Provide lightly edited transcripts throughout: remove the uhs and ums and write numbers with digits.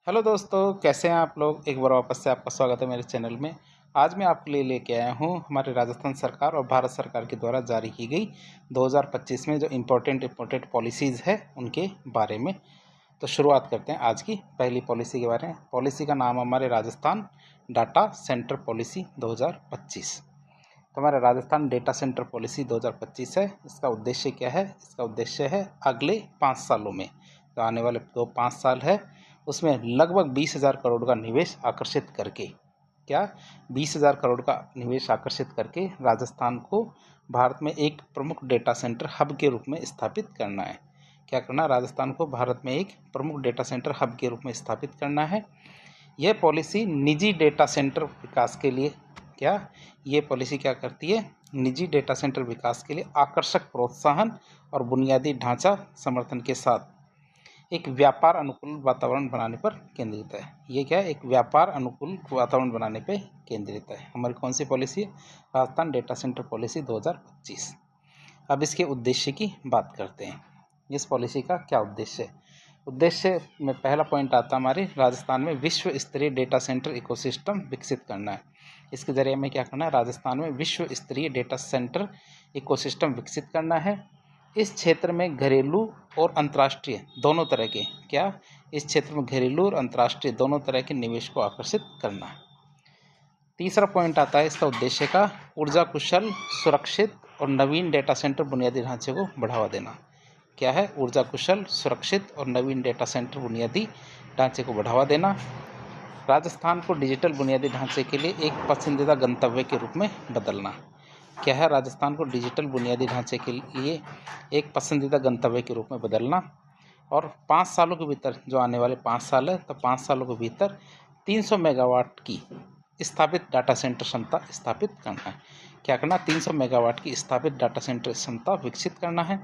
Hello दोस्तों, कैसे हैं आप लोग। एक बार वापस से आपका स्वागत है मेरे चैनल में। आज मैं आपके लिए लेके आया हूँ हमारे राजस्थान सरकार और भारत सरकार के द्वारा जारी की गई 2025 में जो इम्पोर्टेंट पॉलिसीज़ है उनके बारे में। तो शुरुआत करते हैं आज की पहली पॉलिसी के बारे में। पॉलिसी का नाम हमारे राजस्थान डाटा सेंटर पॉलिसी 2025। तो हमारा राजस्थान डेटा सेंटर पॉलिसी 2025 है। इसका उद्देश्य क्या है? इसका उद्देश्य है अगले 5 सालों में, जो आने वाले 5 साल है, उसमें लगभग 20,000 करोड़ का निवेश आकर्षित करके, क्या 20,000 करोड़ का निवेश आकर्षित करके राजस्थान को भारत में एक प्रमुख डेटा सेंटर हब के रूप में स्थापित करना है। क्या करना? राजस्थान को भारत में एक प्रमुख डेटा सेंटर हब के रूप में स्थापित करना है। यह पॉलिसी निजी डेटा सेंटर विकास के लिए, ये पॉलिसी क्या करती है? निजी डेटा सेंटर विकास के लिए आकर्षक प्रोत्साहन और बुनियादी ढांचा समर्थन के साथ एक व्यापार अनुकूल वातावरण बनाने पर केंद्रित है। ये क्या है? एक व्यापार अनुकूल वातावरण बनाने पर केंद्रित है। हमारी कौन सी पॉलिसी है? Rajasthan data centre policy 2025। अब इसके उद्देश्य की बात करते हैं। इस पॉलिसी का क्या उद्देश्य है? उद्देश्य में पहला पॉइंट आता है हमारे राजस्थान में विश्व स्तरीय डेटा सेंटर इकोसिस्टम विकसित करना है। इसके जरिए में क्या करना है? राजस्थान में विश्व स्तरीय डेटा सेंटर इकोसिस्टम विकसित करना है। इस क्षेत्र में घरेलू और अंतर्राष्ट्रीय दोनों तरह के, इस क्षेत्र में घरेलू और अंतर्राष्ट्रीय दोनों तरह के निवेश को आकर्षित करना है। तीसरा पॉइंट आता है इसका उद्देश्य का, ऊर्जा कुशल, सुरक्षित और नवीन डेटा सेंटर बुनियादी ढांचे को बढ़ावा देना। क्या है? ऊर्जा कुशल, सुरक्षित और नवीन डेटा सेंटर बुनियादी ढांचे को बढ़ावा देना। राजस्थान को डिजिटल बुनियादी ढांचे के लिए एक पसंदीदा गंतव्य के रूप में बदलना। क्या है? राजस्थान को डिजिटल बुनियादी ढांचे के लिए एक पसंदीदा गंतव्य के रूप में बदलना। और 5 सालों के भीतर, जो आने वाले 5 साल है, तो 5 सालों के भीतर 300 मेगावाट की स्थापित डाटा सेंटर क्षमता स्थापित करना है। क्या करना? 300 मेगावाट की स्थापित डाटा सेंटर क्षमता विकसित करना है।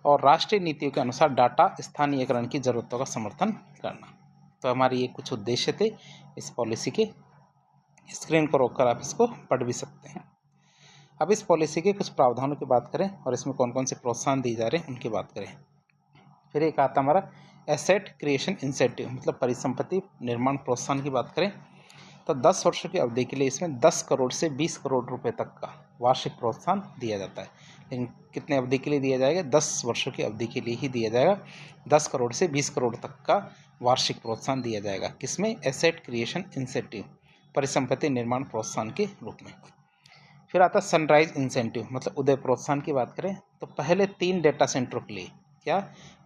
और राष्ट्रीय नीतियों के अनुसार डाटा स्थानीयकरण की ज़रूरतों का समर्थन करना। तो हमारे ये कुछ उद्देश्य थे इस पॉलिसी के। स्क्रीन को रोककर आप इसको पढ़ भी सकते हैं। अब इस पॉलिसी के कुछ प्रावधानों की बात करें और इसमें कौन कौन से प्रोत्साहन दिए जा रहे हैं उनकी बात करें। फिर एक आता हमारा एसेट क्रिएशन इंसेंटिव, मतलब परिसंपत्ति निर्माण प्रोत्साहन की बात करें तो 10 वर्षों की अवधि के लिए इसमें 10 करोड़ से 20 करोड़ रुपए तक का वार्षिक प्रोत्साहन दिया जाता है। लेकिन कितने अवधि के लिए दिया जाएगा? 10 वर्षों की अवधि के लिए ही दिया जाएगा। 10 करोड़ से 20 करोड़ तक का वार्षिक प्रोत्साहन दिया जाएगा। किसमें? एसेट क्रिएशन इंसेंटिव, परिसंपत्ति निर्माण प्रोत्साहन के रूप में। फिर आता है सनराइज इंसेंटिव, मतलब उदय प्रोत्साहन की बात करें तो पहले 3 डेटा सेंटरों के लिए,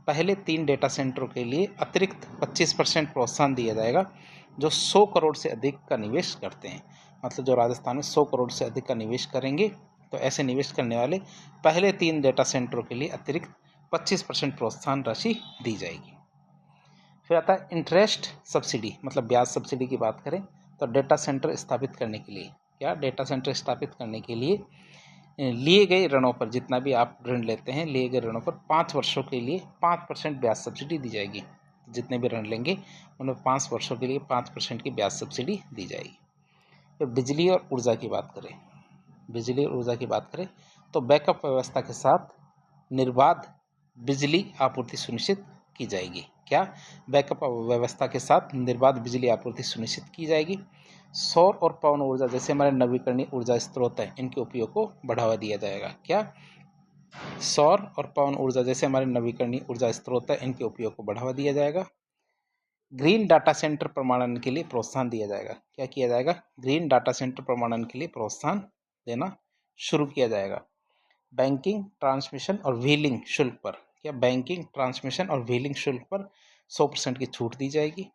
पहले 3 डेटा सेंटरों के लिए अतिरिक्त 25% प्रोत्साहन दिया जाएगा जो 100 करोड़ से अधिक का निवेश करते हैं। मतलब जो राजस्थान में 100 करोड़ से अधिक का निवेश करेंगे, तो ऐसे निवेश करने वाले पहले 3 डेटा सेंटरों के लिए अतिरिक्त 25% प्रोत्साहन राशि दी जाएगी। फिर आता है इंटरेस्ट सब्सिडी, मतलब ब्याज सब्सिडी की बात करें तो डेटा सेंटर स्थापित करने के लिए, डेटा सेंटर स्थापित करने के लिए लिए गए ऋणों पर, जितना भी आप ऋण लेते हैं, लिए गए ऋणों पर 5 वर्षों के लिए 5% ब्याज सब्सिडी दी जाएगी। जितने भी ऋण लेंगे उनमें 5 वर्षों के लिए 5% की ब्याज सब्सिडी दी जाएगी। फिर बिजली और ऊर्जा की बात करें, तो बैकअप व्यवस्था के साथ निर्बाध बिजली आपूर्ति सुनिश्चित की जाएगी। बैकअप व्यवस्था के साथ निर्बाध बिजली आपूर्ति सुनिश्चित की जाएगी। सौर और पवन ऊर्जा जैसे हमारे नवीकरणीय ऊर्जा स्रोत हैं, इनके उपयोग को बढ़ावा दिया जाएगा। सौर और पवन ऊर्जा जैसे हमारे नवीकरणीय ऊर्जा स्रोत हैं, इनके उपयोग को बढ़ावा दिया जाएगा। ग्रीन डाटा सेंटर प्रमाणन के लिए प्रोत्साहन दिया जाएगा। क्या किया जाएगा? ग्रीन डाटा सेंटर प्रमाणन के लिए प्रोत्साहन देना शुरू किया जाएगा। बैंकिंग, ट्रांसमिशन और व्हीलिंग शुल्क पर, बैंकिंग, ट्रांसमिशन और व्हीलिंग शुल्क पर 100% की छूट दी जाएगी।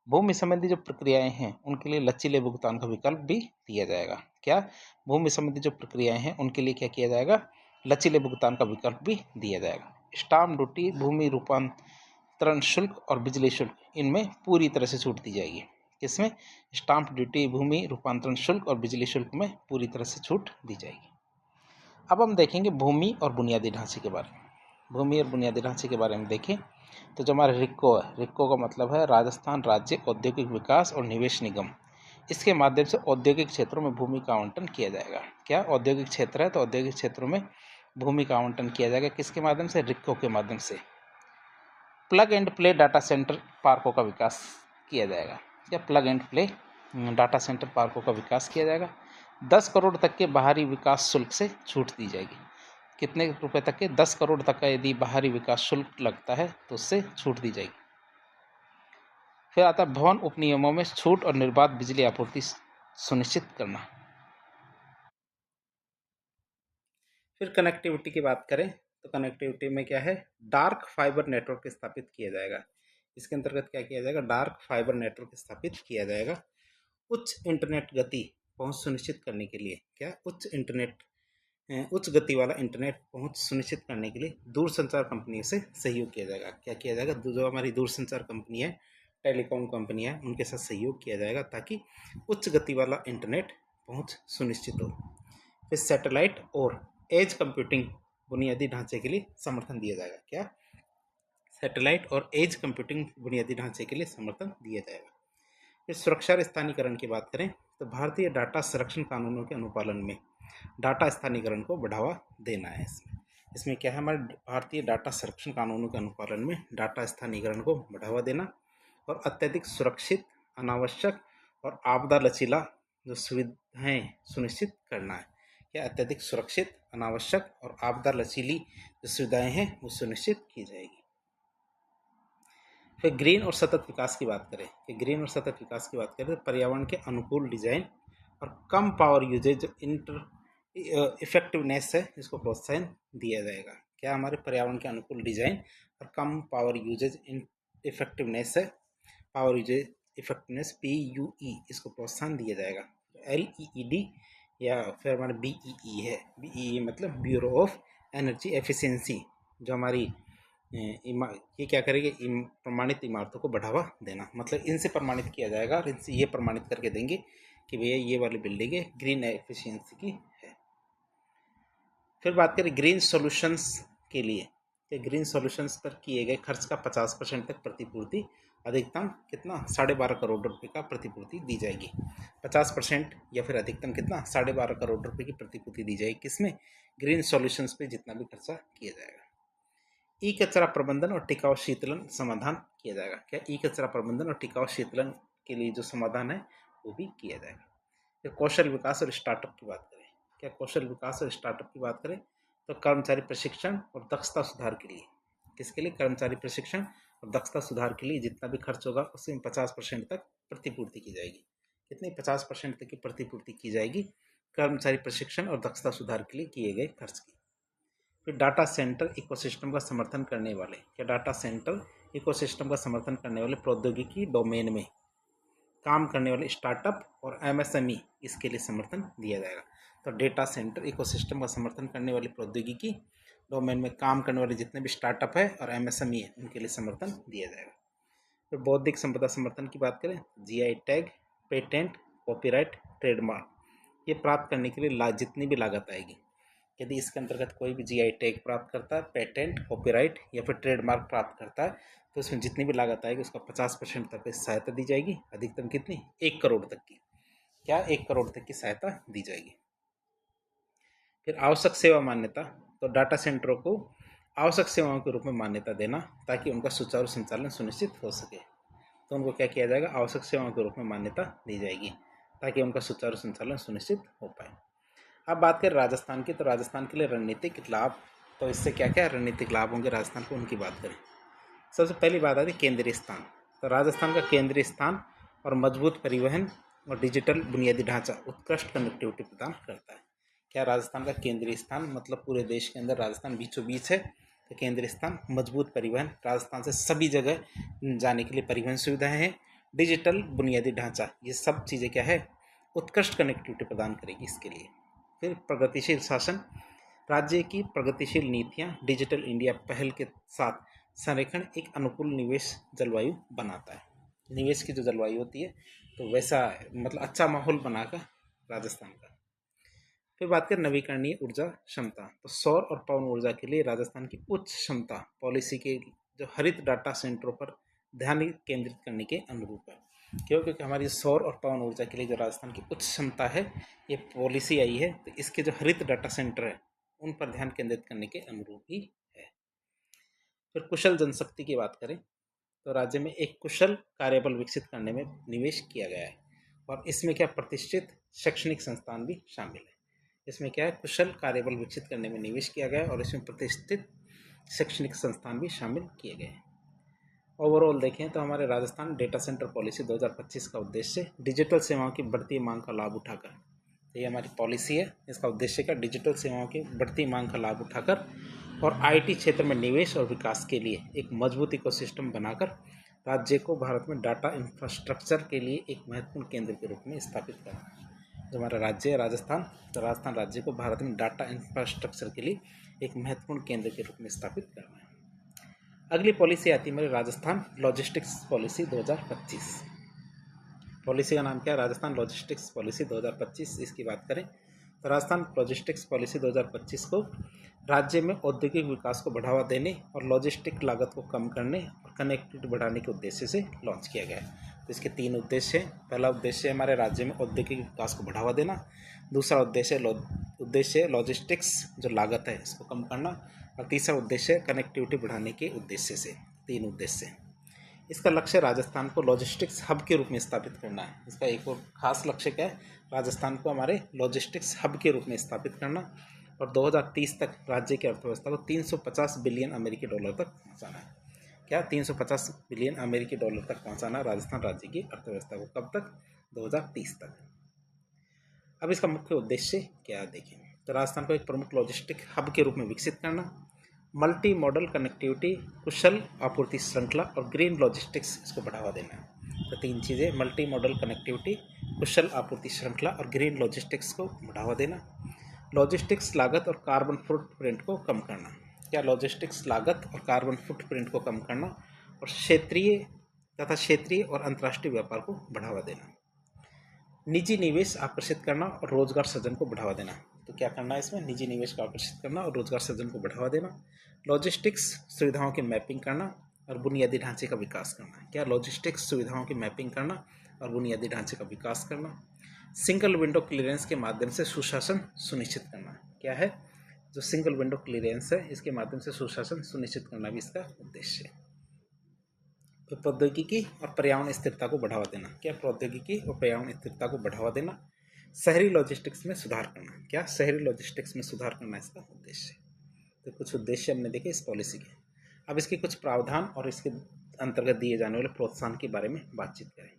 भूमि संबंधी जो प्रक्रियाएं हैं उनके लिए लचीले भुगतान का विकल्प भी दिया जाएगा। भूमि संबंधी जो प्रक्रियाएं हैं उनके लिए क्या किया जाएगा? लचीले भुगतान का विकल्प भी दिया जाएगा। स्टाम्प ड्यूटी, भूमि रूपांतरण शुल्क और बिजली शुल्क, इनमें पूरी तरह से छूट दी जाएगी। किसमें? स्टाम्प ड्यूटी, भूमि रूपांतरण शुल्क और बिजली शुल्क में पूरी तरह से छूट दी जाएगी। अब हम देखेंगे भूमि और बुनियादी ढांचे के बारे में। भूमि और बुनियादी ढांचे के बारे में देखें तो जो हमारा रिक्को है, रिक्को का मतलब है राजस्थान राज्य औद्योगिक विकास और निवेश निगम। इसके माध्यम से औद्योगिक क्षेत्रों में भूमि का आवंटन किया जाएगा। औद्योगिक क्षेत्र है तो औद्योगिक क्षेत्रों में भूमि का आवंटन किया जाएगा। किसके माध्यम से? रिक्को के माध्यम से। Plug and play data centre पार्कों का विकास किया जाएगा। क्या plug and play data centre पार्कों का विकास किया जाएगा। 10 करोड़ तक के बाहरी विकास शुल्क से छूट दी जाएगी। कितने रुपए तक के? 10 करोड़ तक का यदि बाहरी विकास शुल्क लगता है तो उससे छूट दी जाएगी। फिर आता है भवन उपनियमों में छूट और निर्बाध बिजली आपूर्ति सुनिश्चित करना। फिर कनेक्टिविटी की बात करें तो कनेक्टिविटी में क्या है, डार्क फाइबर नेटवर्क स्थापित किया जाएगा। इसके अंतर्गत क्या किया जाएगा, डार्क फाइबर नेटवर्क स्थापित किया जाएगा। उच्च इंटरनेट गति पहुंच सुनिश्चित करने के लिए, क्या उच्च गति वाला इंटरनेट पहुंच सुनिश्चित करने के लिए दूरसंचार कंपनियों से सहयोग किया जाएगा। क्या किया जाएगा, जो हमारी दूरसंचार कंपनी है, टेलीकॉम कंपनी है, उनके साथ सहयोग किया जाएगा ताकि उच्च गति वाला इंटरनेट पहुंच सुनिश्चित हो। फिर सैटेलाइट और एज कंप्यूटिंग बुनियादी ढांचे के लिए समर्थन दिया जाएगा। क्या, सैटेलाइट और एज कंप्यूटिंग बुनियादी ढांचे के लिए समर्थन दिया जाएगा। फिर सुरक्षा और स्थानीयकरण की बात करें तो भारतीय डाटा संरक्षण कानूनों के अनुपालन में डाटा स्थानीयकरण को बढ़ावा देना है। इसमें क्या है, हमारे भारतीय डाटा संरक्षण कानूनों के अनुपालन में डाटा स्थानीयकरण को बढ़ावा देना और अत्यधिक सुरक्षित, अनावश्यक और आपदा लचीला जो सुविधाएं सुनिश्चित करना है। या अत्यधिक सुरक्षित, अनावश्यक और आपदा लचीली जो सुविधाएं हैं वो सुनिश्चित की जाएगी। फिर ग्रीन और सतत विकास की बात करें कि ग्रीन और सतत विकास की बात करें तो पर्यावरण के अनुकूल डिजाइन और कम पावर यूजेज इफेक्टिवनेस है, इसको प्रोत्साहन दिया जाएगा। क्या, हमारे पर्यावरण के अनुकूल डिजाइन और कम पावर यूजेज इफेक्टिवनेस है, पावर यूजेज इफेक्टिवनेस PUE, इसको प्रोत्साहन दिया जाएगा। LEED या फिर हमारे BEE है, BEE मतलब ब्यूरो ऑफ एनर्जी एफिशिएंसी, जो हमारी ये क्या करेगी, प्रमाणित इमारतों को बढ़ावा देना, मतलब इनसे प्रमाणित किया जाएगा और इनसे ये प्रमाणित करके देंगे कि भैया ये वाली बिल्डिंग है ग्रीन एफिशिएंसी की है। फिर बात करें ग्रीन सॉल्यूशंस के लिए, कि ग्रीन सॉल्यूशंस पर किए गए खर्च का 50% तक प्रतिपूर्ति, अधिकतम कितना, 12.5 करोड़ रुपए का प्रतिपूर्ति दी जाएगी। 50% या फिर अधिकतम कितना, 12.5 करोड़ रुपए की प्रतिपूर्ति दी जाएगी। किसमें, ग्रीन सॉल्यूशंस पे जितना भी खर्चा किया जाएगा। ई कचरा प्रबंधन और टिकाऊ शीतलन समाधान किया जाएगा। क्या, ई कचरा प्रबंधन और टिकाऊ शीतलन के लिए जो समाधान है वो भी किया जाएगा। फिर कौशल विकास और स्टार्टअप की बात करें, क्या कौशल विकास और स्टार्टअप की बात करें तो कर्मचारी प्रशिक्षण और दक्षता सुधार के लिए, किसके लिए, कर्मचारी प्रशिक्षण और दक्षता सुधार के लिए जितना भी खर्च होगा उसमें 50% तक प्रतिपूर्ति की जाएगी। कितनी, 50% तक की प्रतिपूर्ति की जाएगी कर्मचारी प्रशिक्षण और दक्षता सुधार के लिए किए गए खर्च की। फिर डाटा सेंटर इकोसिस्टम का समर्थन करने वाले, क्या डाटा सेंटर इकोसिस्टम का समर्थन करने वाले प्रौद्योगिकी डोमेन में काम करने वाले स्टार्टअप और MSME, इसके लिए समर्थन दिया जाएगा। तो डेटा सेंटर इकोसिस्टम का समर्थन करने वाली प्रौद्योगिकी डोमेन में काम करने वाले जितने भी स्टार्टअप है और MSME है उनके लिए समर्थन दिया जाएगा। फिर बौद्धिक संपदा समर्थन की बात करें, GI tag, patent, copyright, trademark ये प्राप्त करने के लिए जितनी भी लागत आएगी, यदि इसके अंतर्गत कोई भी GI टैग प्राप्त करता है, पेटेंट, कॉपीराइट या फिर ट्रेडमार्क प्राप्त करता है तो उसमें जितनी भी लागत आएगी उसका 50% तक की सहायता दी जाएगी। अधिकतम कितनी, 1 करोड़ तक की, क्या 1 करोड़ तक की सहायता दी जाएगी। फिर आवश्यक सेवा मान्यता, तो डाटा सेंटरों को आवश्यक सेवाओं के रूप में मान्यता देना ताकि उनका सुचारू संचालन सुनिश्चित हो सके। तो उनको क्या किया जाएगा, आवश्यक सेवाओं के रूप में मान्यता दी जाएगी ताकि उनका सुचारू संचालन सुनिश्चित हो पाए। अब बात करें राजस्थान की, तो राजस्थान के लिए रणनीतिक लाभ, तो इससे क्या क्या रणनीतिक लाभ होंगे राजस्थान को, उनकी बात करें। सबसे पहली बात आती है केंद्रीय स्थान, तो राजस्थान का केंद्रीय स्थान और मजबूत परिवहन और डिजिटल बुनियादी ढांचा उत्कृष्ट कनेक्टिविटी प्रदान करता है। क्या, राजस्थान का केंद्रीय स्थान मतलब पूरे देश के अंदर राजस्थान बीचों बीच है, तो केंद्रीय स्थान, मजबूत परिवहन, राजस्थान से सभी जगह जाने के लिए परिवहन सुविधाएं हैं, डिजिटल बुनियादी ढांचा, ये सब चीज़ें क्या है, उत्कृष्ट कनेक्टिविटी प्रदान करेगी इसके लिए। फिर प्रगतिशील शासन, राज्य की प्रगतिशील नीतियां डिजिटल इंडिया पहल के साथ संरेखण एक अनुकूल निवेश जलवायु बनाता है। निवेश की जो जलवायु होती है तो वैसा मतलब अच्छा माहौल बनाकर राजस्थान का। फिर बात करें नवीकरणीय ऊर्जा क्षमता, तो सौर और पवन ऊर्जा के लिए राजस्थान की उच्च क्षमता पॉलिसी के जो हरित डाटा सेंटरों पर ध्यान केंद्रित करने के अनुरूप है। क्यों, क्योंकि हमारी सौर और पवन ऊर्जा के लिए जो राजस्थान की उच्च क्षमता है ये पॉलिसी आई है, तो इसके जो हरित डाटा सेंटर है उन पर ध्यान केंद्रित करने के अनुरूप ही है। फिर कुशल जनशक्ति की बात करें तो राज्य में एक कुशल कार्यबल विकसित करने में निवेश किया गया है और इसमें क्या प्रतिष्ठित शैक्षणिक संस्थान भी शामिल है। इसमें क्या है, कुशल कार्यबल विकसित करने में निवेश किया गया है और इसमें प्रतिष्ठित शैक्षणिक संस्थान भी शामिल किए गए हैं। ओवरऑल देखें तो हमारे राजस्थान डेटा सेंटर पॉलिसी 2025 का उद्देश्य डिजिटल सेवाओं की बढ़ती मांग का लाभ उठाकर, ये हमारी पॉलिसी है, इसका उद्देश्य क्या, डिजिटल सेवाओं की बढ़ती मांग का लाभ उठाकर और आईटी क्षेत्र में निवेश और विकास के लिए एक मजबूत इकोसिस्टम बनाकर राज्य को भारत में डाटा इंफ्रास्ट्रक्चर के लिए एक महत्वपूर्ण केंद्र के रूप में स्थापित करना। जो हमारा राज्य है राजस्थान, तो राजस्थान राज्य को भारत में डाटा इंफ्रास्ट्रक्चर के लिए एक महत्वपूर्ण केंद्र के रूप में स्थापित करना है। अगली पॉलिसी आती है हमारी राजस्थान लॉजिस्टिक्स पॉलिसी 2025। पॉलिसी का नाम क्या है, राजस्थान लॉजिस्टिक्स पॉलिसी 2025। इसकी बात करें तो राजस्थान लॉजिस्टिक्स पॉलिसी 2025 को राज्य में औद्योगिक विकास को बढ़ावा देने और लॉजिस्टिक लागत को कम करने और कनेक्टिविटी बढ़ाने के उद्देश्य से लॉन्च किया गया है। तो इसके 3 उद्देश्य हैं। पहला उद्देश्य है हमारे राज्य में औद्योगिक विकास को बढ़ावा देना, दूसरा उद्देश्य लॉजिस्टिक्स जो लागत है इसको कम करना, और तीसरा उद्देश्य कनेक्टिविटी बढ़ाने के उद्देश्य से। 3 उद्देश्य। इसका लक्ष्य राजस्थान को लॉजिस्टिक्स हब के रूप में स्थापित करना है। इसका एक और खास लक्ष्य क्या है, राजस्थान को हमारे लॉजिस्टिक्स हब के रूप में स्थापित करना और 2030 तक राज्य की अर्थव्यवस्था को 350 बिलियन अमेरिकी डॉलर तक पहुंचाना है। क्या 350 बिलियन अमेरिकी डॉलर तक पहुंचाना राजस्थान राज्य की अर्थव्यवस्था को, कब तक, 2030 तक। अब इसका मुख्य उद्देश्य क्या है देखें तो राजस्थान को एक प्रमुख लॉजिस्टिक हब के रूप में विकसित करना, मल्टी मॉडल कनेक्टिविटी, कुशल आपूर्ति श्रृंखला और ग्रीन लॉजिस्टिक्स इसको बढ़ावा देना है। तो 3 चीज़ें, मल्टी मॉडल कनेक्टिविटी, कुशल आपूर्ति श्रृंखला और ग्रीन लॉजिस्टिक्स को बढ़ावा देना। लॉजिस्टिक्स लागत और कार्बन फुटप्रिंट को कम करना। क्या, लॉजिस्टिक्स लागत और कार्बन फुटप्रिंट को कम करना और क्षेत्रीय और अंतर्राष्ट्रीय व्यापार को बढ़ावा देना। निजी निवेश आकर्षित करना और रोजगार सृजन को बढ़ावा देना। तो क्या करना है इसमें, निजी निवेश को आकर्षित करना और रोजगार सृजन को बढ़ावा देना। लॉजिस्टिक्स सुविधाओं की मैपिंग करना और बुनियादी ढांचे का विकास करना। क्या, लॉजिस्टिक्स सुविधाओं की मैपिंग करना और बुनियादी ढांचे का विकास करना। सिंगल विंडो क्लियरेंस के माध्यम से सुशासन सुनिश्चित करना। क्या है, जो सिंगल विंडो क्लियरेंस है इसके माध्यम से सुशासन सुनिश्चित करना भी इसका उद्देश्य है। तो प्रौद्योगिकी और पर्यावरण स्थिरता को बढ़ावा देना। क्या, प्रौद्योगिकी और पर्यावरण स्थिरता को बढ़ावा देना। शहरी लॉजिस्टिक्स में सुधार करना। क्या, शहरी लॉजिस्टिक्स में सुधार करना इसका उद्देश्य है। तो कुछ उद्देश्य हमने देखे इस पॉलिसी के। अब इसके कुछ प्रावधान और इसके अंतर्गत दिए जाने वाले प्रोत्साहन के बारे में बातचीत करें।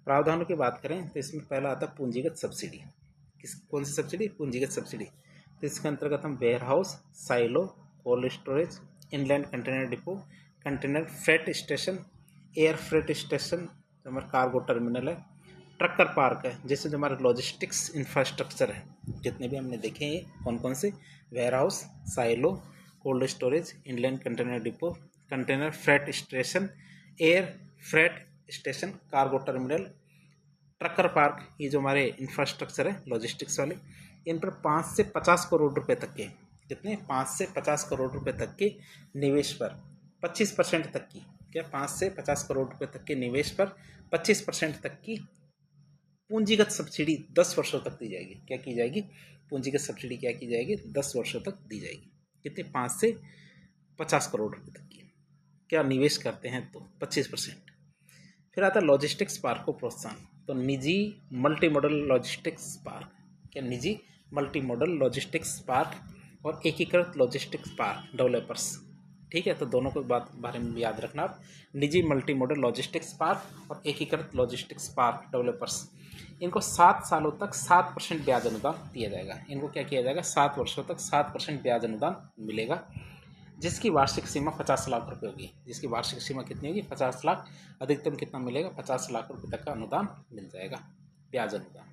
प्रावधानों की बात करें तो इसमें पहला आता है पूंजीगत सब्सिडी। कौन सी सब्सिडी, पूंजीगत सब्सिडी। तो इसके अंतर्गत हम warehouse, silo, cold storage, inland container depot, container freight station, air freight station, जो हमारा कार्गो टर्मिनल है, ट्रकर पार्क है, जैसे जो हमारे लॉजिस्टिक्स इंफ्रास्ट्रक्चर है जितने भी हमने देखे हैं कौन कौन से, warehouse, silo, cold storage, inland container depot, container freight station, air freight station, cargo terminal, trucker park, ये जो हमारे इंफ्रास्ट्रक्चर है लॉजिस्टिक्स वाले, इन पर 5 से 50 करोड़ रुपए तक के, कितने, 5 से 50 करोड़ रुपए तक के निवेश पर 25% तक की, क्या, 5 से 50 करोड़ रुपए तक के निवेश पर 25% तक की पूंजीगत सब्सिडी 10 वर्षों तक दी जाएगी। क्या की जाएगी, पूंजीगत सब्सिडी क्या की जाएगी, 10 वर्षों तक दी जाएगी। कितने, 5 से 50 करोड़ रुपए तक की क्या निवेश करते हैं तो 25%। फिर आता है लॉजिस्टिक्स पार्क को प्रोत्साहन। तो निजी मल्टी मॉडल लॉजिस्टिक्स पार्क, क्या, निजी मल्टी मॉडल लॉजिस्टिक्स पार्क और एकीकृत लॉजिस्टिक्स पार्क डेवलपर्स, ठीक है। तो दोनों को बारे में याद रखना आप, निजी मल्टी मॉडल लॉजिस्टिक्स पार्क और एकीकृत लॉजिस्टिक्स पार्क डेवलपर्स, इनको 7 सालों तक 7% ब्याज अनुदान दिया जाएगा। इनको क्या किया जाएगा, 7 वर्षों तक 7% ब्याज अनुदान मिलेगा, जिसकी वार्षिक सीमा 50 लाख रुपए होगी। जिसकी वार्षिक सीमा कितनी होगी, 50 लाख, अधिकतम कितना मिलेगा, 50 लाख रुपए तक का अनुदान मिल जाएगा, ब्याज अनुदान।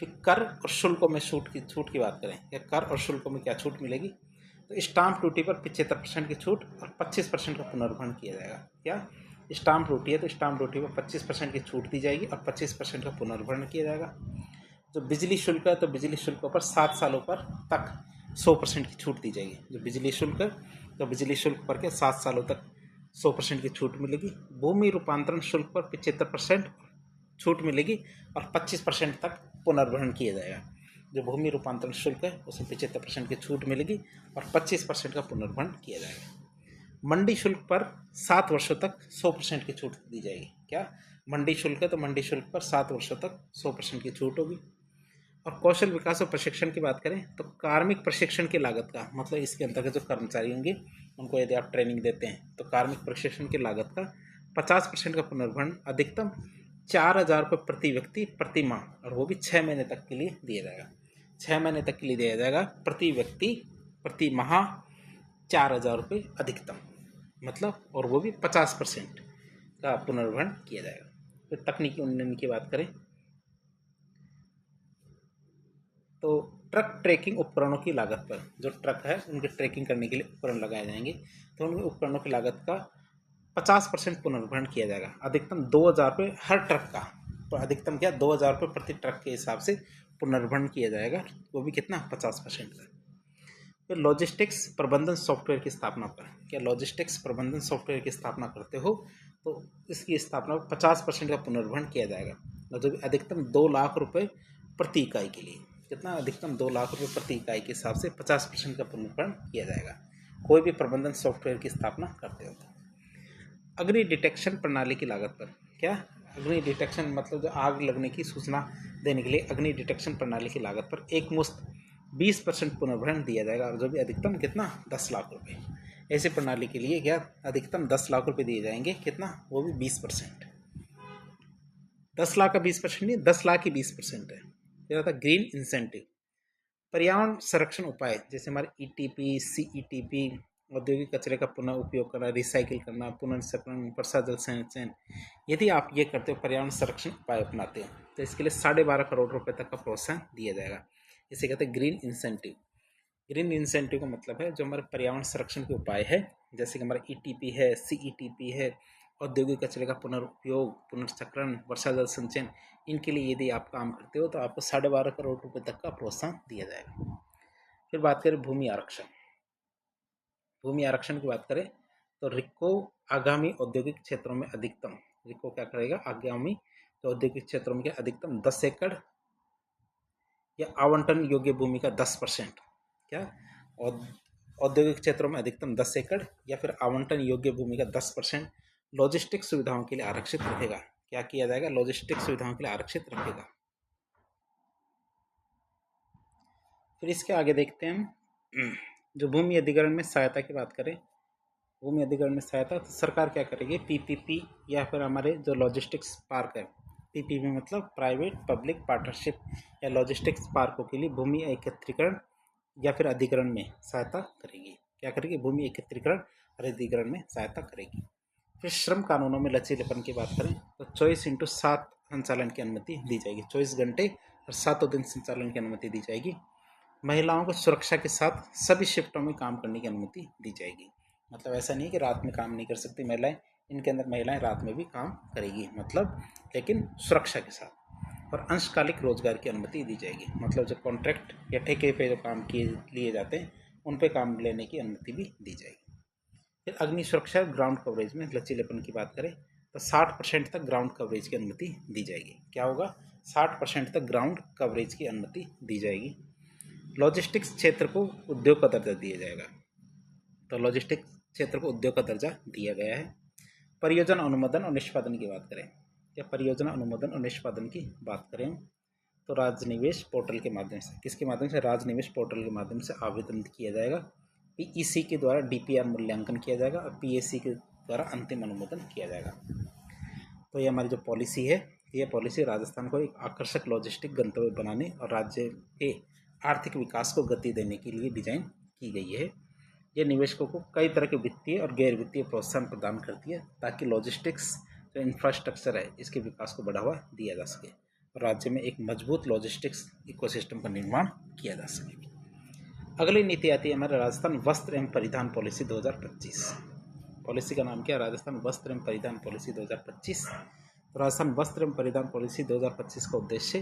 फिर कर और शुल्कों में छूट की बात करें, या कर और शुल्कों में क्या छूट मिलेगी, तो स्टाम्प ड्यूटी पर 75% की छूट और 25% का पुनर्भरण किया जाएगा। क्या, स्टाम्प ड्यूटी है तो स्टाम्प ड्यूटी पर 25% की छूट दी जाएगी और 25% का पुनर्भरण किया जाएगा। जो बिजली शुल्क है तो बिजली शुल्कों पर 7 सालों पर तक 100% की छूट दी जाएगी। जो बिजली शुल्क है तो बिजली शुल्क पर के 7 सालों तक 100% की छूट मिलेगी। भूमि रूपांतरण शुल्क पर 75% छूट मिलेगी और 25% तक पुनर्भरण किया जाएगा। जो भूमि रूपांतरण शुल्क है उसमें 75% की छूट मिलेगी और 25% का पुनर्भरण किया जाएगा। मंडी शुल्क पर 7 वर्षों तक 100% की छूट दी जाएगी। क्या मंडी शुल्क है तो मंडी शुल्क पर 7 वर्षों तक 100% की छूट होगी। और कौशल विकास और प्रशिक्षण की बात करें तो कार्मिक प्रशिक्षण की लागत का मतलब इसके अंतर्गत जो कर्मचारी होंगे उनको यदि आप ट्रेनिंग देते हैं तो कार्मिक प्रशिक्षण की लागत का 50% का पुनर्भरण अधिकतम 4,000 रुपये प्रति व्यक्ति प्रति माह और वो भी 6 महीने तक के लिए दिया जाएगा। 6 महीने तक के लिए दिया जाएगा प्रति व्यक्ति प्रति माह 4,000 रुपये अधिकतम मतलब और वो भी 50% का पुनर्भरण किया जाएगा। फिर तकनीकी उन्नयन की बात करें तो ट्रक ट्रैकिंग उपकरणों की लागत पर जो ट्रक है उनके ट्रैकिंग करने के लिए उपकरण लगाए जाएंगे तो उनके उपकरणों की लागत का 50% पुनर्भरण किया जाएगा। अधिकतम 2,000 रुपये हर ट्रक का, तो अधिकतम क्या 2,000 रुपये प्रति ट्रक के हिसाब से पुनर्भरण किया जाएगा, वो भी कितना 50% का। फिर लॉजिस्टिक्स प्रबंधन सॉफ्टवेयर की स्थापना पर, क्या लॉजिस्टिक्स प्रबंधन सॉफ्टवेयर की स्थापना करते हो तो इसकी स्थापना पर 50% का पुनर्भरण किया जाएगा। और जो अधिकतम 2 लाख रुपये प्रति इकाई के लिए, कितना अधिकतम 2 लाख रुपये प्रति इकाई के हिसाब से 50% का पुनर्भरण किया जाएगा कोई भी प्रबंधन सॉफ्टवेयर की स्थापना करते हो तो। अग्नि डिटेक्शन प्रणाली की लागत पर, क्या अग्नि डिटेक्शन मतलब जो आग लगने की सूचना देने के लिए अग्नि डिटेक्शन प्रणाली की लागत पर एक मुश्त 20% पुनर्भरण दिया जाएगा और जो भी अधिकतम कितना 10 लाख रुपए। ऐसी प्रणाली के लिए क्या अधिकतम 10 लाख रुपए दिए जाएंगे, कितना वो भी 20%। 10 लाख का 20% नहीं, 10 लाख की 20% है। फिर आता ग्रीन इंसेंटिव, पर्यावरण संरक्षण उपाय जैसे हमारे ईटीपी, सीईटीपी, औद्योगिक कचरे का पुनः उपयोग करना, रिसाइकिल करना, पुनर्चक्रण, वर्षा जल संचयन। यदि आप ये करते हो पर्यावरण संरक्षण उपाय अपनाते हो तो इसके लिए 12.5 करोड़ रुपए तक का प्रोत्साहन दिया जाएगा। इसे कहते हैं ग्रीन इंसेंटिव। ग्रीन इंसेंटिव का मतलब है जो हमारे पर्यावरण संरक्षण के उपाय है जैसे कि हमारा ईटीपी है, सीईटीपी है, औद्योगिक कचरे का पुनर्उपयोग, पुनर्चक्रण, वर्षा जल संचयन, इनके लिए यदि आप काम करते हो तो आपको 12.5 करोड़ रुपए तक का प्रोत्साहन दिया जाएगा। फिर बात करें भूमि आरक्षण। भूमि आरक्षण की बात करें तो रिको आगामी औद्योगिक क्षेत्रों में अधिकतम, रिको क्या करेगा आगामी तो औद्योगिक क्षेत्रों में अधिकतम 10 एकड़ या आवंटन योग्य भूमि का 10%, क्या औद्योगिक क्षेत्रों में अधिकतम 10 एकड़ या फिर आवंटन योग्य भूमि का 10% लॉजिस्टिक सुविधाओं के लिए आरक्षित रखेगा। क्या किया जाएगा, लॉजिस्टिक सुविधाओं के लिए आरक्षित रखेगा। फिर इसके आगे देखते हैं हम जो भूमि अधिग्रहण में सहायता की बात करें, भूमि अधिग्रहण में सहायता तो सरकार क्या करेगी, पीपीपी या फिर हमारे जो लॉजिस्टिक्स पार्क है, पीपीपी मतलब प्राइवेट पब्लिक पार्टनरशिप या लॉजिस्टिक्स पार्कों के लिए भूमि एकत्रीकरण या फिर अधिग्रहण में सहायता करेगी। क्या करेगी, भूमि एकत्रीकरण और अधिग्रहण में सहायता करेगी। फिर श्रम कानूनों में लचीलेपन की बात करें तो 24/7 संचालन की अनुमति दी जाएगी, 24 घंटे और 7 दिन संचालन की अनुमति दी जाएगी। महिलाओं को सुरक्षा के साथ सभी शिफ्टों में काम करने की अनुमति दी जाएगी। मतलब ऐसा नहीं कि रात में काम नहीं कर सकती महिलाएं, इनके अंदर महिलाएं रात में भी काम करेगी, मतलब लेकिन सुरक्षा के साथ। और अंशकालिक रोजगार की अनुमति दी जाएगी, मतलब जो कॉन्ट्रैक्ट या ठेके पे जो काम किए लिए जाते हैं उन पे काम लेने की अनुमति भी दी जाएगी। फिर अग्नि सुरक्षा ग्राउंड कवरेज में लचीलेपन की बात करें तो 60% तक ग्राउंड कवरेज की अनुमति दी जाएगी। क्या होगा, 60% तक ग्राउंड कवरेज की अनुमति दी जाएगी। लॉजिस्टिक्स क्षेत्र को उद्योग का दर्जा दिया जाएगा, तो लॉजिस्टिक्स क्षेत्र को उद्योग का दर्जा दिया गया है। परियोजना अनुमोदन और निष्पादन की बात करें, या परियोजना अनुमोदन और निष्पादन की बात करें तो राजनिवेश पोर्टल के माध्यम से, किसके माध्यम से, राजनिवेश पोर्टल के माध्यम से आवेदन किया जाएगा। पीईसी के द्वारा डीपीआर मूल्यांकन किया जाएगा और पीएसी के द्वारा अंतिम अनुमोदन किया जाएगा। तो ये हमारी जो पॉलिसी है, ये पॉलिसी राजस्थान को एक आकर्षक लॉजिस्टिक गंतव्य बनाने और राज्य के आर्थिक विकास को गति देने के लिए डिजाइन की गई है। यह निवेशकों को कई तरह के वित्तीय और गैर वित्तीय प्रोत्साहन प्रदान करती है ताकि लॉजिस्टिक्स जो इंफ्रास्ट्रक्चर है इसके विकास को बढ़ावा दिया जा सके और राज्य में एक मजबूत लॉजिस्टिक्स इकोसिस्टम का निर्माण किया जा सके। अगली नीति आती है हमारे राजस्थान वस्त्र एवं परिधान पॉलिसी 2025। पॉलिसी का नाम क्या है, राजस्थान वस्त्र एवं परिधान पॉलिसी 2025। तो राजस्थान वस्त्र एवं परिधान पॉलिसी 2025 का उद्देश्य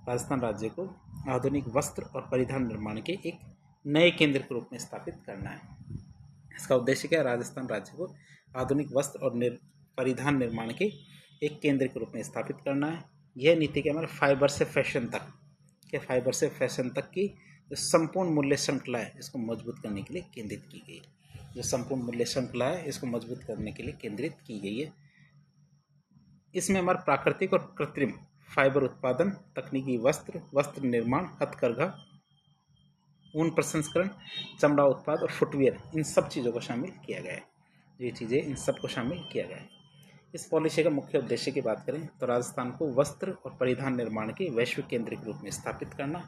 राजस्थान राज्य को आधुनिक वस्त्र और परिधान निर्माण के एक नए केंद्र के रूप में स्थापित करना है। इसका उद्देश्य क्या है, राजस्थान राज्य को आधुनिक वस्त्र और परिधान निर्माण के एक केंद्र के रूप में स्थापित करना है। यह नीति के हमारे फाइबर से फैशन तक के फाइबर से फैशन तक की जो संपूर्ण मूल्य श्रृंखला है इसको मजबूत करने के लिए केंद्रित की गई। जो संपूर्ण मूल्य श्रृंखला है इसको मजबूत करने के लिए केंद्रित की गई है। इसमें हमारे प्राकृतिक और कृत्रिम फाइबर उत्पादन, तकनीकी वस्त्र, वस्त्र निर्माण, हथकरघा, ऊन प्रसंस्करण, चमड़ा उत्पाद और फुटवियर, इन सब चीज़ों को शामिल किया गया है। ये चीज़ें इन सब को शामिल किया गया है। इस पॉलिसी का मुख्य उद्देश्य की बात करें तो राजस्थान को वस्त्र और परिधान निर्माण के वैश्विक केंद्र के रूप में स्थापित करना,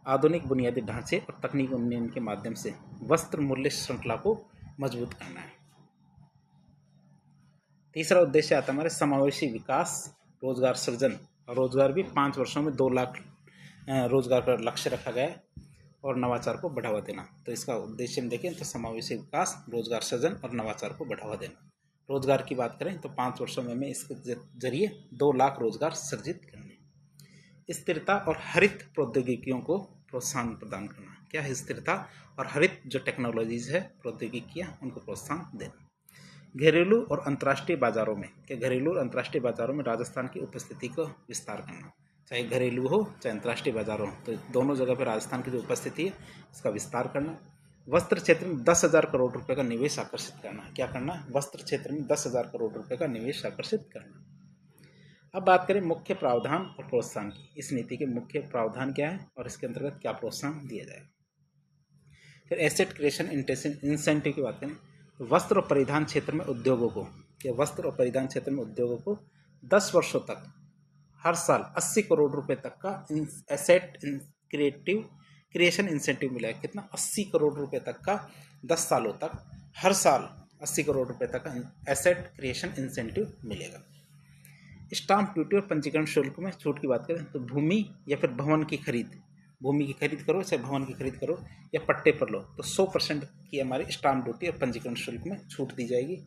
आधुनिक बुनियादी ढांचे और तकनीक उन्नयन के माध्यम से वस्त्र मूल्य श्रृंखला को मजबूत करना है। तीसरा उद्देश्य आता है हमारे समावेशी विकास, रोजगार सृजन, और रोजगार भी 5 वर्षों में 2 लाख रोजगार का लक्ष्य रखा गया है, और नवाचार को बढ़ावा देना। तो इसका उद्देश्य हम देखें तो समावेशी विकास, रोजगार सृजन और नवाचार को बढ़ावा देना। रोजगार की बात करें तो 5 वर्षों में इसके जरिए 2 लाख रोजगार सृजित करने। स्थिरता और हरित प्रौद्योगिकियों को प्रोत्साहन प्रदान करना। क्या है स्थिरता और हरित जो टेक्नोलॉजीज है, प्रौद्योगिकियाँ, उनको प्रोत्साहन देना। घरेलू और अंतर्राष्ट्रीय बाजारों में, क्या घरेलू और अंतर्राष्ट्रीय बाजारों में राजस्थान की उपस्थिति को विस्तार करना, चाहे घरेलू हो चाहे अंतर्राष्ट्रीय बाजारों हो, तो दोनों जगह पर राजस्थान की जो उपस्थिति है इसका विस्तार करना। वस्त्र क्षेत्र में 10,000 करोड़ रुपए का निवेश आकर्षित करना। क्या करना? वस्त्र क्षेत्र में 10,000 करोड़ रुपए का निवेश आकर्षित करना। अब बात करें मुख्य प्रावधान और प्रोत्साहन की। इस नीति के मुख्य प्रावधान क्या है और इसके अंतर्गत क्या प्रोत्साहन दिया जाएगा। फिर एसेट क्रिएशन इंसेंटिव की बात करें तो वस्त्र और परिधान क्षेत्र में उद्योगों को, क्या वस्त्र और परिधान क्षेत्र में उद्योगों को 10 वर्षों तक हर साल 80 करोड़ रुपए तक का एसेट क्रिएशन इंसेंटिव मिलेगा। कितना? 80 करोड़ रुपए तक का 10 सालों तक हर साल 80 करोड़ रुपए तक का एसेट क्रिएशन इंसेंटिव मिलेगा। स्टाम्प ड्यूटी और पंजीकरण शुल्क में छूट की बात करें तो भूमि या फिर भवन की खरीद, भूमि की खरीद करो चाहे भवन की खरीद करो या पट्टे पर लो तो 100% की हमारी स्टाम्प ड्यूटी और पंजीकरण शुल्क में छूट दी जाएगी।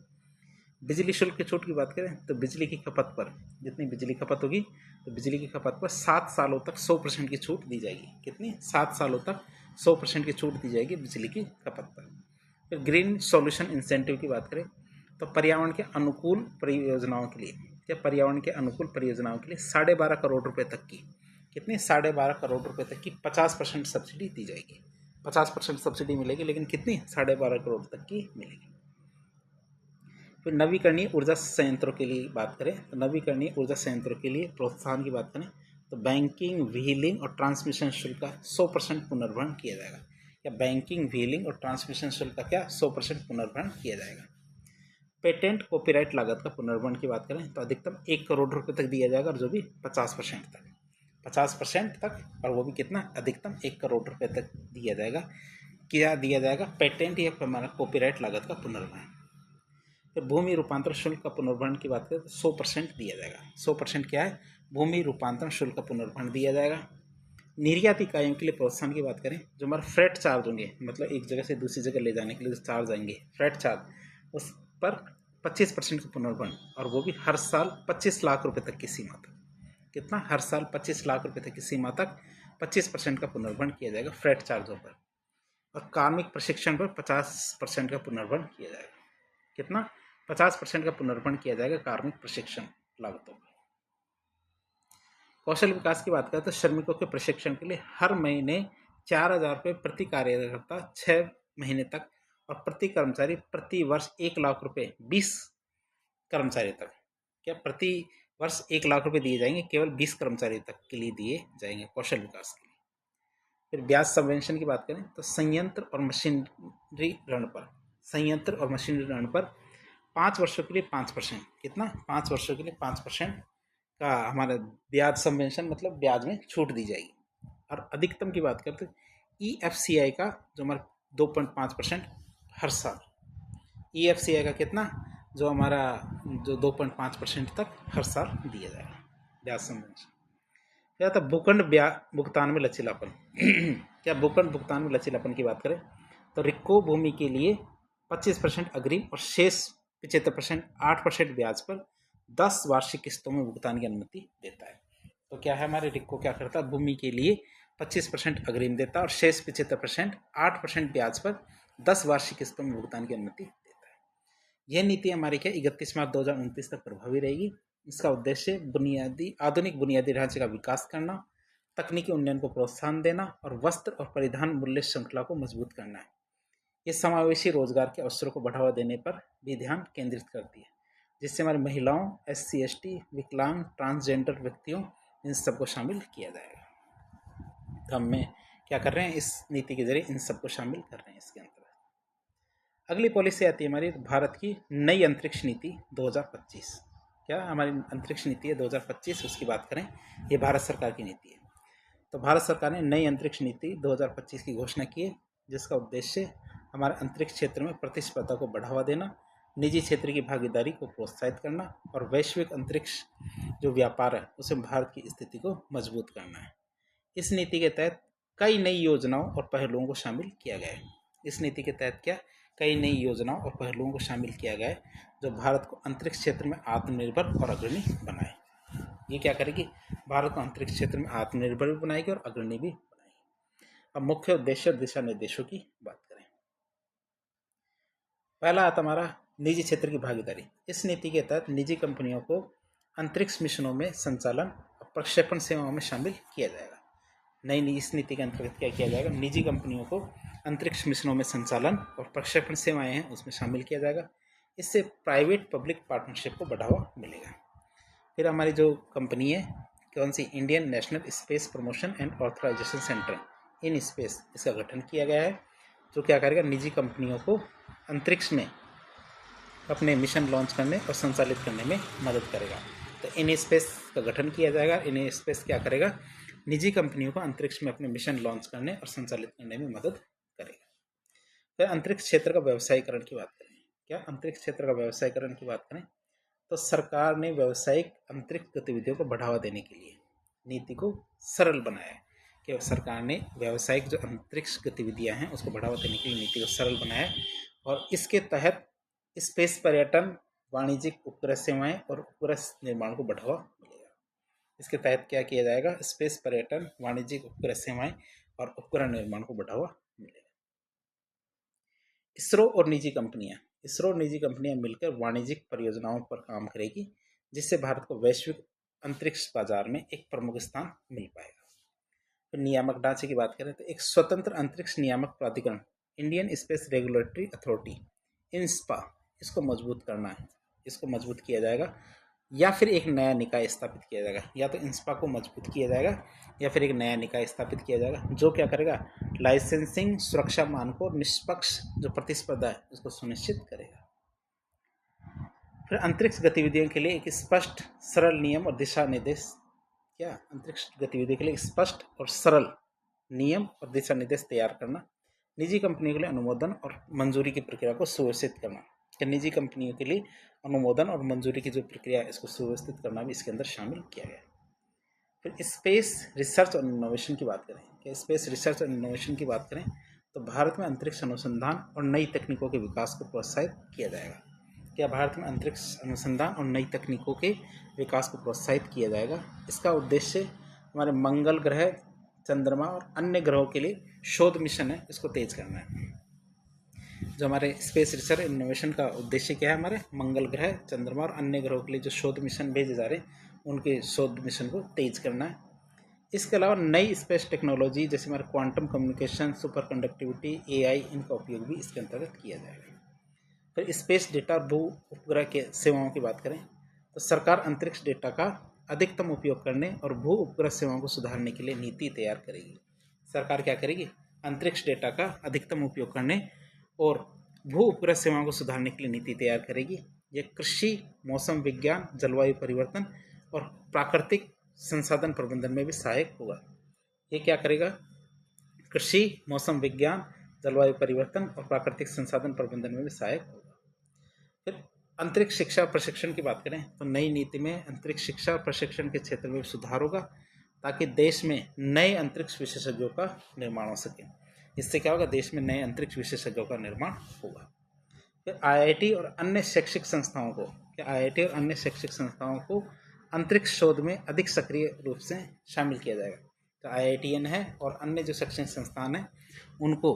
बिजली शुल्क की छूट की बात करें तो बिजली की खपत पर, जितनी बिजली खपत होगी तो बिजली की खपत पर 7 सालों तक 100% की छूट दी जाएगी। कितनी? 7 सालों तक 100% की छूट दी जाएगी बिजली की खपत पर। फिर ग्रीन सॉल्यूशन इंसेंटिव की बात करें तो पर्यावरण के अनुकूल परियोजनाओं के लिए, क्या पर्यावरण के अनुकूल परियोजनाओं के लिए 12.5 करोड़ रुपए तक की, कितनी? 12.5 करोड़ रुपए तक की 50% सब्सिडी दी जाएगी। 50% सब्सिडी मिलेगी, लेकिन कितनी? 12.5 करोड़ तक की मिलेगी। फिर नवीकरणीय ऊर्जा संयंत्रों के लिए बात करें तो नवीकरणीय ऊर्जा संयंत्रों के लिए प्रोत्साहन की बात करें तो बैंकिंग, व्हीलिंग और ट्रांसमिशन शुल्क का 100% पुनर्भरण किया जाएगा। या बैंकिंग, व्हीलिंग और ट्रांसमिशन शुल्क का क्या? 100% पुनर्भरण किया जाएगा। पेटेंट कॉपीराइट लागत का पुनर्भरण की बात करें तो अधिकतम 1 करोड़ रुपए तक दिया जाएगा, और जो भी 50% तक, 50% तक, और वो भी कितना? अधिकतम 1 करोड़ रुपए तक दिया जाएगा। क्या दिया जाएगा? पेटेंट या हमारा कॉपीराइट लागत का पुनर्भरण। फिर भूमि रूपांतरण शुल्क का पुनर्भरण की बात करें तो 100% दिया जाएगा। 100% क्या है? भूमि रूपांतरण शुल्क का पुनर्भरण दिया जाएगा। निर्यात इकाइयों के लिए प्रोत्साहन की बात करें, जो हमारे फ्रेट चार्ज होंगे, मतलब एक जगह से दूसरी जगह ले जाने के लिए जो चार्ज आएंगे, फ्रेट चार्ज, उस पर 25% का पुनर्भरण, और वो भी हर साल 25 लाख रुपए तक की सीमा तक। कितना? हर साल 25 लाख रुपए तक की सीमा तक 25% का पुनर्भरण किया जाएगा फ्रेट चार्जों पर। और कार्मिक प्रशिक्षण पर 50% का पुनर्भरण किया जाएगा। कितना? 50% का पुनर्भरण किया जाएगा कार्मिक प्रशिक्षण लागतों पर। कौशल विकास की बात करें तो श्रमिकों के प्रशिक्षण के लिए हर महीने 4,000 रुपये प्रति कार्यकर्ता 6 महीने तक, और प्रति कर्मचारी प्रति वर्ष 1 लाख रुपये 20 कर्मचारी तक। क्या? प्रति वर्ष 1 लाख रुपये दिए जाएंगे, केवल 20 कर्मचारी तक के लिए दिए जाएंगे कौशल विकास के लिए। फिर ब्याज सबवेंशन की बात करें तो संयंत्र और मशीनरी ऋण पर, संयंत्र और मशीनरी ऋण पर 5 वर्षों के लिए 5%, कितना? 5 वर्षों के लिए 5% का हमारा ब्याज सबवेंशन, मतलब ब्याज में छूट दी जाएगी। और अधिकतम की बात करते EFCI का जो हमारा 2.5% हर साल, EFCI का कितना? जो हमारा जो 2.5% तक हर साल दिया जाएगा ब्याज सबवेंशन। क्या था? भूखंड भुगतान में लचीलापन। क्या भूखंड भुगतान में लचीलापन की बात करें तो रिको भूमि के लिए 25% अग्रिम और शेष 75% 8% ब्याज पर 10 वार्षिक किस्तों में भुगतान की अनुमति देता है। तो क्या है? हमारे रिको क्या करता है? भूमि के लिए 25% अग्रिम देता है और शेष 75% 8% ब्याज पर 10 वार्षिक किस्तों में भुगतान की अनुमति देता है। यह नीति हमारी क्या 31 मार्च 2029 तक प्रभावी रहेगी। इसका उद्देश्य आधुनिक बुनियादी ढांचे का विकास करना, तकनीकी उन्नयन को प्रोत्साहन देना और वस्त्र और परिधान मूल्य श्रृंखला को मजबूत करना है। ये समावेशी रोजगार के अवसरों को बढ़ावा देने पर भी ध्यान केंद्रित करती है, जिससे हमारी महिलाओं, SC ST, विकलांग, ट्रांसजेंडर व्यक्तियों, इन सबको शामिल किया जाएगा। तो हम में क्या कर रहे हैं, इस नीति के जरिए इन सबको शामिल कर रहे हैं इसके अंतर्गत। अगली पॉलिसी आती है हमारी भारत की नई अंतरिक्ष नीति 2025। क्या हमारी अंतरिक्ष नीति है 2025, उसकी बात करें, ये भारत सरकार की नीति है। तो भारत सरकार ने नई अंतरिक्ष नीति 2025 की घोषणा की है, जिसका उद्देश्य हमारे अंतरिक्ष क्षेत्र में प्रतिस्पर्धा को बढ़ावा देना, निजी क्षेत्र की भागीदारी को प्रोत्साहित करना और वैश्विक अंतरिक्ष जो व्यापार है उसमें भारत की स्थिति को मजबूत करना है। इस नीति के तहत कई नई योजनाओं और पहलुओं को शामिल किया गया है। इस नीति के तहत क्या कई नई योजनाओं और पहलुओं को शामिल किया गया है जो भारत को अंतरिक्ष क्षेत्र में आत्मनिर्भर और अग्रणी बनाए। ये क्या करेगी, भारत को अंतरिक्ष क्षेत्र में आत्मनिर्भर भी बनाएगी और अग्रणी भी बनाएगी। अब मुख्य उद्देश्य और दिशा निर्देशों की बात करें। पहला आता हमारा निजी क्षेत्र की भागीदारी। इस नीति के तहत निजी कंपनियों को अंतरिक्ष मिशनों में संचालन और प्रक्षेपण सेवाओं में शामिल किया जाएगा। नई इस नीति के अंतर्गत क्या किया जाएगा, निजी कंपनियों को अंतरिक्ष मिशनों में संचालन और प्रक्षेपण सेवाएं हैं उसमें शामिल किया जाएगा। इससे प्राइवेट पब्लिक पार्टनरशिप को बढ़ावा मिलेगा। फिर हमारी जो कंपनी है कौन सी, Indian national space promotion and authorisation centre, in space, इसका गठन किया गया है, जो क्या करेगा, निजी कंपनियों को अंतरिक्ष में अपने मिशन लॉन्च करने और संचालित करने में मदद करेगा। तो इन स्पेस का गठन किया जाएगा। इन स्पेस क्या करेगा, निजी कंपनियों को अंतरिक्ष में अपने मिशन लॉन्च करने और संचालित करने में मदद करेगा। फिर अंतरिक्ष क्षेत्र का व्यवसायीकरण की बात करें। क्या अंतरिक्ष क्षेत्र का व्यवसायीकरण की बात करें तो सरकार ने व्यावसायिक अंतरिक्ष गतिविधियों को बढ़ावा देने के लिए नीति को सरल बनाया है। कि सरकार ने व्यावसायिक जो अंतरिक्ष गतिविधियां हैं उसको बढ़ावा देने के लिए नीति को सरल बनाया है और इसके तहत स्पेस पर्यटन, वाणिज्यिक उपग्रह सेवाएं और उपग्रह निर्माण को बढ़ावा मिलेगा। इसके तहत क्या किया जाएगा, स्पेस पर्यटन, वाणिज्यिक उपग्रह सेवाएं और उपग्रह निर्माण को बढ़ावा मिलेगा। इसरो और निजी कंपनियां मिलकर वाणिज्यिक परियोजनाओं पर काम करेगी, जिससे भारत को वैश्विक अंतरिक्ष बाजार में एक प्रमुख स्थान मिल पाएगा। फिर नियामक ढांचे की बात करें तो एक स्वतंत्र अंतरिक्ष नियामक प्राधिकरण, Indian space regulatory authority, INSPA, इसको मजबूत करना है, इसको मजबूत किया जाएगा या फिर एक नया निकाय स्थापित किया जाएगा। या तो INSPA को मजबूत किया जाएगा या फिर एक नया निकाय स्थापित किया जाएगा जो क्या करेगा, लाइसेंसिंग, सुरक्षा मानकों और निष्पक्ष जो प्रतिस्पर्धा है उसको सुनिश्चित करेगा। फिर अंतरिक्ष गतिविधियों के लिए एक स्पष्ट सरल नियम और दिशा निर्देश, क्या अंतरिक्ष गतिविधियों के लिए स्पष्ट और सरल नियम और दिशा निर्देश तैयार करना, निजी कंपनियों के लिए अनुमोदन और मंजूरी की प्रक्रिया को सुव्यवस्थित करना। निजी कंपनियों के लिए अनुमोदन और मंजूरी की जो प्रक्रिया है इसको सुव्यवस्थित करना भी इसके अंदर शामिल किया गया है। फिर स्पेस रिसर्च और इनोवेशन की बात करें, कि स्पेस रिसर्च और इनोवेशन की बात करें तो भारत में अंतरिक्ष अनुसंधान और नई तकनीकों के विकास को प्रोत्साहित किया जाएगा। क्या भारत में अंतरिक्ष अनुसंधान और नई तकनीकों के विकास को प्रोत्साहित किया जाएगा। इसका उद्देश्य हमारे मंगल ग्रह, चंद्रमा और अन्य ग्रहों के लिए शोध मिशन है, इसको तेज करना है। जो हमारे स्पेस रिसर्च इनोवेशन का उद्देश्य क्या है, हमारे मंगल ग्रह, चंद्रमा और अन्य ग्रहों के लिए जो शोध मिशन भेजे जा रहे हैं उनके शोध मिशन को तेज करना है। इसके अलावा नई स्पेस टेक्नोलॉजी जैसे हमारे quantum communication, super conductivity, AI, इनका उपयोग भी इसके अंतर्गत किया जाएगा। फिर स्पेस डेटा और भू उपग्रह के सेवाओं की बात करें तो सरकार अंतरिक्ष डेटा का अधिकतम उपयोग करने और भू उपग्रह सेवाओं को सुधारने के लिए नीति तैयार करेगी। सरकार क्या करेगी, अंतरिक्ष डेटा का अधिकतम उपयोग करने और भू उपग्रह सेवाओं को सुधारने के लिए नीति तैयार करेगी। यह कृषि, मौसम विज्ञान, जलवायु परिवर्तन और प्राकृतिक संसाधन प्रबंधन में भी सहायक होगा। ये क्या करेगा, कृषि, मौसम विज्ञान, जलवायु परिवर्तन और प्राकृतिक संसाधन प्रबंधन में भी सहायक होगा। फिर अंतरिक्ष शिक्षा प्रशिक्षण की बात करें तो नई नीति में अंतरिक्ष शिक्षा प्रशिक्षण के क्षेत्र में सुधार होगा ताकि देश में नए अंतरिक्ष विशेषज्ञों का निर्माण हो सके। इससे क्या होगा, देश में नए अंतरिक्ष विशेषज्ञों का निर्माण होगा। फिर IIT और अन्य शैक्षिक संस्थाओं को, IIT और अन्य शैक्षिक संस्थाओं को अंतरिक्ष शोध में अधिक सक्रिय रूप से शामिल किया जाएगा। तो IITN है और अन्य जो शैक्षणिक संस्थान हैं उनको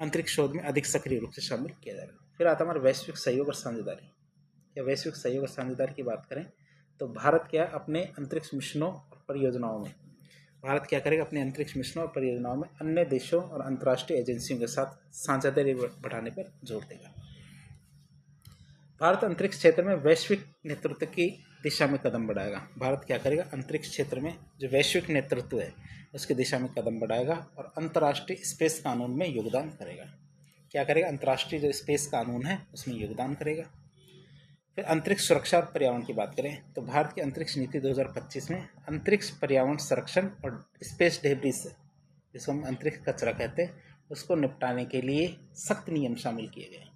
अंतरिक्ष शोध में अधिक सक्रिय रूप से शामिल किया जाएगा। फिर आता हमारा वैश्विक सहयोग और साझेदारी। या वैश्विक सहयोग और साझेदारी की बात करें तो भारत क्या अपने अंतरिक्ष मिशनों और परियोजनाओं में भारत क्या करेगा, अपने अंतरिक्ष मिशनों और परियोजनाओं में अन्य देशों और अंतर्राष्ट्रीय एजेंसियों के साथ साझेदारी बढ़ाने पर जोर देगा। भारत अंतरिक्ष क्षेत्र में वैश्विक नेतृत्व की दिशा में कदम बढ़ाएगा। भारत क्या करेगा, अंतरिक्ष क्षेत्र में जो वैश्विक नेतृत्व है उसकी दिशा में कदम बढ़ाएगा और अंतर्राष्ट्रीय स्पेस कानून में योगदान करेगा। क्या करेगा, अंतर्राष्ट्रीय जो स्पेस कानून है उसमें योगदान करेगा। फिर अंतरिक्ष सुरक्षा और पर्यावरण की बात करें तो भारत की अंतरिक्ष नीति 2025 में अंतरिक्ष पर्यावरण संरक्षण और स्पेस डेब्रिस, जिसको हम अंतरिक्ष कचरा कहते हैं, उसको निपटाने के लिए सख्त नियम शामिल किए गए।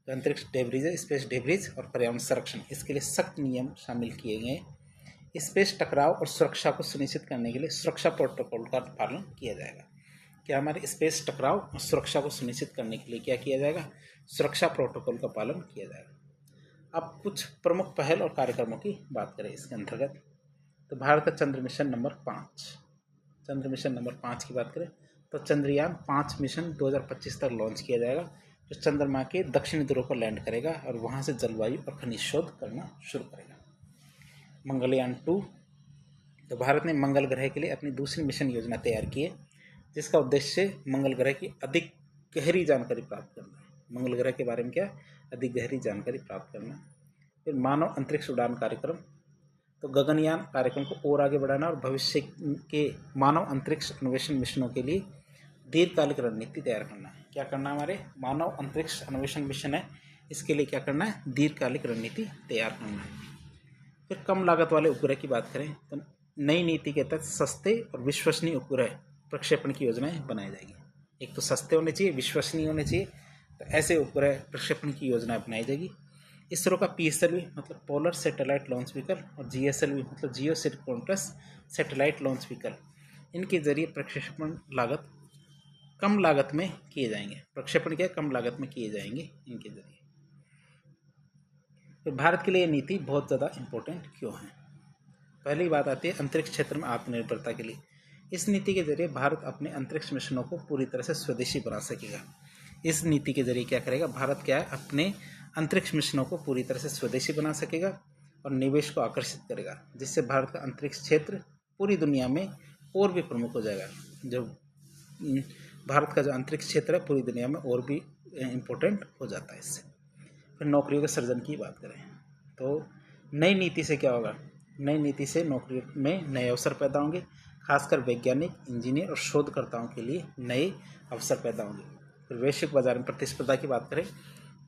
तो अंतरिक्ष डेब्रिज, स्पेस डेब्रिज और पर्यावरण संरक्षण, इसके लिए सख्त नियम शामिल किए गए। स्पेस टकराव और सुरक्षा को सुनिश्चित करने के लिए सुरक्षा प्रोटोकॉल का पालन किया जाएगा। क्या हमारे स्पेस टकराव और सुरक्षा को सुनिश्चित करने के लिए क्या किया जाएगा, सुरक्षा प्रोटोकॉल का पालन किया जाएगा। अब कुछ प्रमुख पहल और कार्यक्रमों की बात करें इसके अंतर्गत, तो भारत का चंद्र मिशन नंबर 5 की बात करें तो चंद्रयान 5 मिशन 2025 तक लॉन्च किया जाएगा, जो चंद्रमा के दक्षिणी ध्रुव पर लैंड करेगा और वहां से जलवायु और खनिज शोध करना शुरू करेगा। मंगलयान 2, तो भारत ने मंगल ग्रह के लिए अपनी दूसरी मिशन योजना तैयार की है, जिसका उद्देश्य मंगल ग्रह की अधिक गहरी जानकारी प्राप्त करना है। मंगल ग्रह के बारे में क्या, अधिक गहरी जानकारी प्राप्त करना। फिर मानव अंतरिक्ष उड़ान कार्यक्रम, तो गगनयान कार्यक्रम को और आगे बढ़ाना और भविष्य के मानव अंतरिक्ष अन्वेषण मिशनों के लिए दीर्घकालिक रणनीति तैयार करना है। क्या करना है, हमारे मानव अंतरिक्ष अन्वेषण मिशन है, इसके लिए क्या करना है, दीर्घकालिक रणनीति तैयार करना है। फिर कम लागत वाले उपग्रह की बात करें तो नई नीति के तहत सस्ते और विश्वसनीय उपग्रह प्रक्षेपण की योजनाएं बनाई जाएगी। एक तो सस्ते होने चाहिए, विश्वसनीय होने चाहिए, तो ऐसे उपग्रह प्रक्षेपण की योजना बनाई जाएगी। इसरो का PSLV मतलब पोलर सैटेलाइट लॉन्च व्हीकल और GSLV मतलब जियो सिंक्रोनस सैटेलाइट लॉन्च व्हीकल, इनके जरिए प्रक्षेपण लागत कम लागत में किए जाएंगे। प्रक्षेपण क्या कम लागत में किए जाएंगे इनके जरिए। तो भारत के लिए ये नीति बहुत ज़्यादा इम्पोर्टेंट क्यों है। पहली बात आती है अंतरिक्ष क्षेत्र में आत्मनिर्भरता के लिए। इस नीति के जरिए भारत अपने अंतरिक्ष मिशनों को पूरी तरह से स्वदेशी बना सकेगा। इस नीति के जरिए क्या करेगा, भारत क्या है, अपने अंतरिक्ष मिशनों को पूरी तरह से स्वदेशी बना सकेगा और निवेश को आकर्षित करेगा, जिससे भारत का अंतरिक्ष क्षेत्र पूरी दुनिया में और भी प्रमुख हो जाएगा। जो भारत का जो अंतरिक्ष क्षेत्र है पूरी दुनिया में और भी इम्पोर्टेंट हो जाता है इससे। फिर नौकरियों के सृजन की बात करें तो नई नीति से क्या होगा, नई नीति से नौकरी में नए अवसर पैदा होंगे, खासकर वैज्ञानिक, इंजीनियर और शोधकर्ताओं के लिए नए अवसर पैदा होंगे। फिर वैश्विक बाजार में प्रतिस्पर्धा की बात करें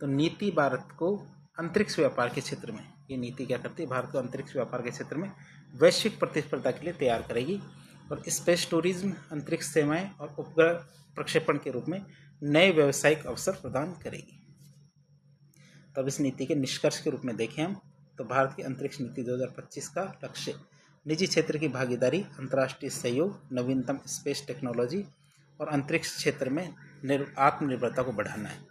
तो नीति भारत को अंतरिक्ष व्यापार के क्षेत्र में, ये नीति क्या करती है, भारत को अंतरिक्ष व्यापार के क्षेत्र में वैश्विक प्रतिस्पर्धा के लिए तैयार करेगी और स्पेस टूरिज्म, अंतरिक्ष सेवाएं और उपग्रह प्रक्षेपण के रूप में नए व्यावसायिक अवसर प्रदान करेगी। तब इस नीति के निष्कर्ष के रूप में देखें हम तो भारत की अंतरिक्ष नीति 2025 का लक्ष्य निजी क्षेत्र की भागीदारी, अंतर्राष्ट्रीय सहयोग, नवीनतम स्पेस टेक्नोलॉजी और अंतरिक्ष क्षेत्र में आत्मनिर्भरता को बढ़ाना है।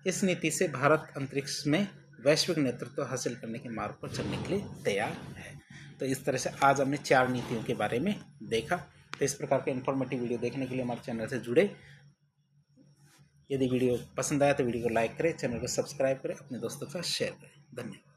इस नीति से भारत अंतरिक्ष में वैश्विक नेतृत्व हासिल करने के मार्ग पर चलने के लिए तैयार है। तो इस तरह से आज हमने 4 नीतियों के बारे में देखा। तो इस प्रकार के इन्फॉर्मेटिव वीडियो देखने के लिए हमारे चैनल से जुड़े। यदि वीडियो पसंद आया तो वीडियो को लाइक करें, चैनल को सब्सक्राइब करें, अपने दोस्तों के साथ शेयर करें। धन्यवाद।